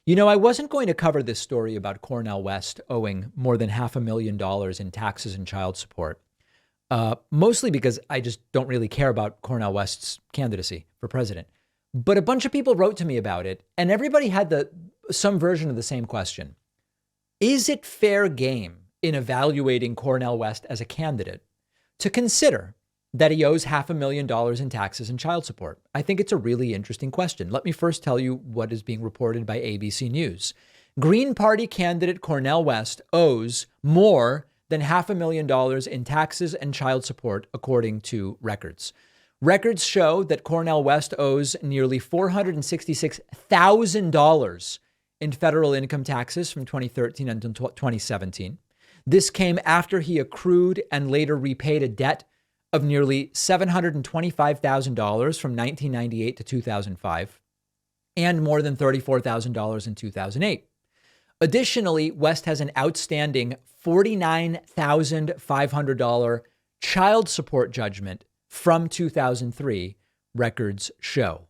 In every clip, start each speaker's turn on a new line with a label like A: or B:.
A: I wasn't going to cover this story about Cornel West owing more than $500,000 in taxes and child support, mostly because I just don't really care about Cornel West's candidacy for president. But a bunch of people wrote to me about it, and everybody had some version of the same question. Is it fair game in evaluating Cornel West as a candidate to consider that he owes $500,000 in taxes and child support? I think it's a really interesting question. Let me first tell you what is being reported by ABC News. Green Party candidate Cornel West owes more than $500,000 in taxes and child support, according to records. Records show that Cornel West owes nearly $466,000 in federal income taxes from 2013 until 2017. This came after he accrued and later repaid a debt of nearly $725,000 from 1998 to 2005, and more than $34,000 in 2008. Additionally, West has an outstanding $49,500 child support judgment from 2003, records show.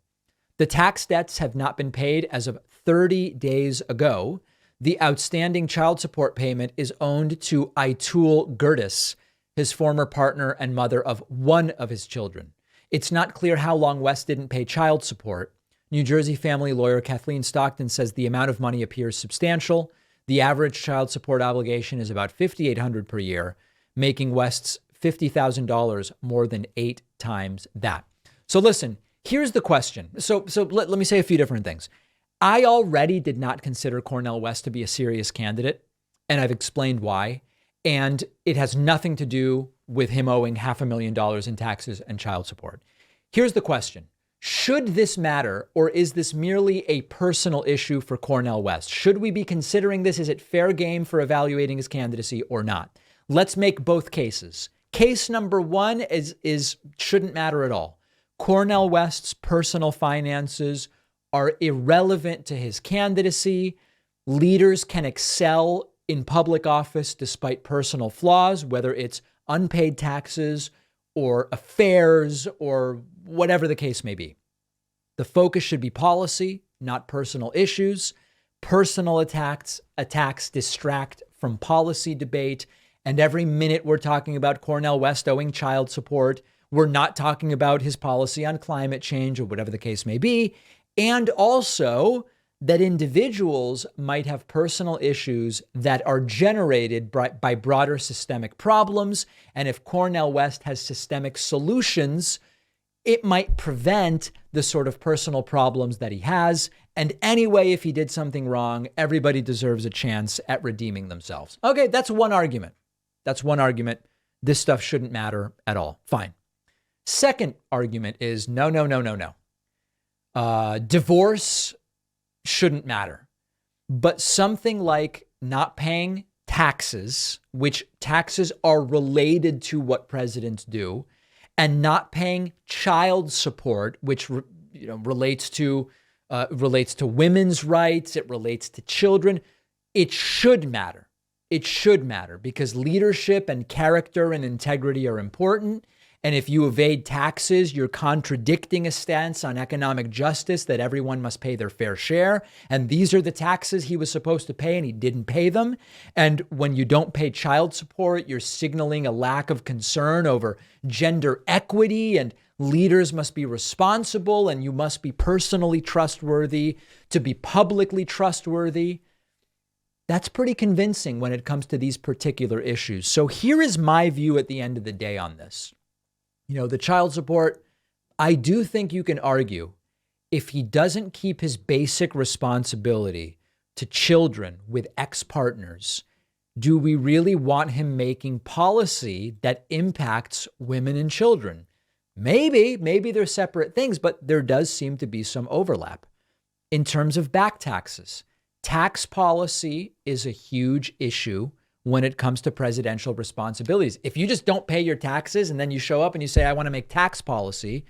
A: The tax debts have not been paid as of 30 days ago. The outstanding child support payment is owed to Aitul Gertis, his former partner and mother of one of his children. It's not clear how long West didn't pay child support. New Jersey family lawyer Kathleen Stockton says the amount of money appears substantial. The average child support obligation is about $5,800 per year, making West's $50,000 more than 8 times that. So listen, here's the question. So let me say a few different things. I already did not consider Cornel West to be a serious candidate, and I've explained why. And it has nothing to do with him owing $500,000 in taxes and child support. Here's the question. Should this matter, or is this merely a personal issue for Cornel West? Should we be considering this? Is it fair game for evaluating his candidacy or not? Let's make both cases. Case number one is shouldn't matter at all. Cornel West's personal finances are irrelevant to his candidacy. Leaders can excel in public office despite personal flaws, whether it's unpaid taxes or affairs or whatever the case may be. The focus should be policy, not personal issues. Personal attacks distract from policy debate. And every minute we're talking about Cornel West owing child support, we're not talking about his policy on climate change or whatever the case may be. And also that individuals might have personal issues that are generated by broader systemic problems. And if Cornel West has systemic solutions, it might prevent the sort of personal problems that he has. And anyway, if he did something wrong, everybody deserves a chance at redeeming themselves. Okay, that's one argument. That's one argument. This stuff shouldn't matter at all. Fine. Second argument is no. Divorce shouldn't matter. But something like not paying taxes, which taxes are related to what presidents do, and not paying child support, which relates to women's rights, it relates to children. It should matter. It should matter because leadership and character and integrity are important. And if you evade taxes, you're contradicting a stance on economic justice that everyone must pay their fair share. And these are the taxes he was supposed to pay and he didn't pay them. And when you don't pay child support, you're signaling a lack of concern over gender equity, and leaders must be responsible and you must be personally trustworthy to be publicly trustworthy. That's pretty convincing when it comes to these particular issues. So here is my view at the end of the day on this. The child support, I do think you can argue if he doesn't keep his basic responsibility to children with ex-partners, do we really want him making policy that impacts women and children? Maybe they're separate things, but there does seem to be some overlap. In terms of back taxes, tax policy is a huge issue when it comes to presidential responsibilities. If you just don't pay your taxes and then you show up and you say, I want to make tax policy,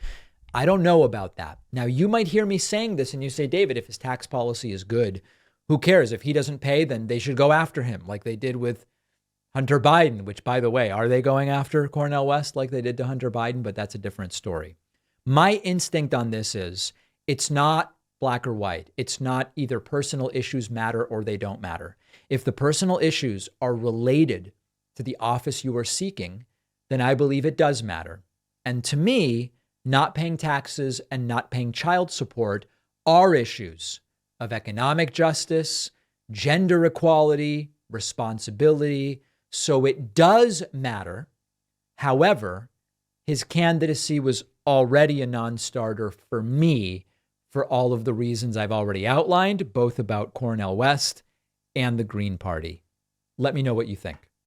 A: I don't know about that. Now, you might hear me saying this and you say, David, if his tax policy is good, who cares? If he doesn't pay, then they should go after him like they did with Hunter Biden, which, by the way, are they going after Cornel West like they did to Hunter Biden? But that's a different story. My instinct on this is it's not black or white. It's not either personal issues matter or they don't matter. If the personal issues are related to the office you are seeking, then I believe it does matter. And to me, not paying taxes and not paying child support are issues of economic justice, gender equality, responsibility. So it does matter. However, his candidacy was already a non-starter for me for all of the reasons I've already outlined, both about Cornel West and the Green Party. Let me know what you think.